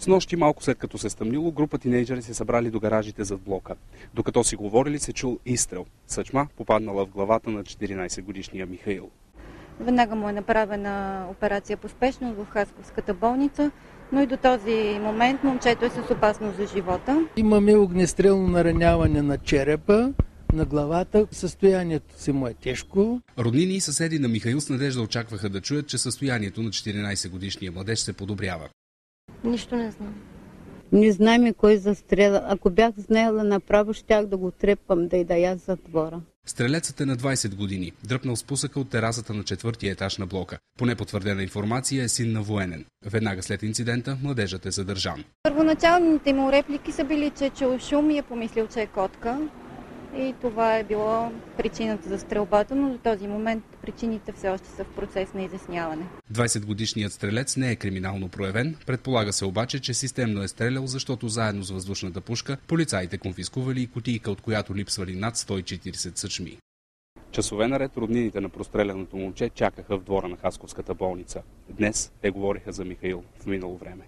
Снощи, малко след като се стъмнило, група тинейджери се събрали до гаражите зад блока. Докато си говорили, се чул изстрел. Съчма попаднала в главата на 14-годишния Михаил. Веднага му е направена операция по спешност в Хасковската болница, но и до този момент момчето е с опасност за живота. Имаме огнестрелно нараняване на черепа, на главата. Състоянието си му е тежко. Роднини и съседи на Михаил с надежда очакваха да чуят, че състоянието на 14-годишния младеж се подобрява. Нищо не знам. Не знаем кой застреля. Ако бях знаела направо, щях да го трепам, да я затвора. Стрелецът е на 20 години, дръпнал спусъка от терасата на 4-ти етаж на блока. По непотвърдена информация е син на военен. Веднага след инцидента младежът е задържан. Първоначалните му реплики са били, че чул шум и е помислил, че е котка. И това е било причината за стрелбата, но до този момент причините все още са в процес на изясняване. 20-годишният стрелец не е криминално проявен. Предполага се обаче, че системно е стрелял, защото заедно с въздушната пушка полицаите конфискували и кутийка, от която липсвали над 140 съчми. Часове наред роднините на простреляното момче чакаха в двора на Хасковската болница. Днес те говориха за Михаил в минало време.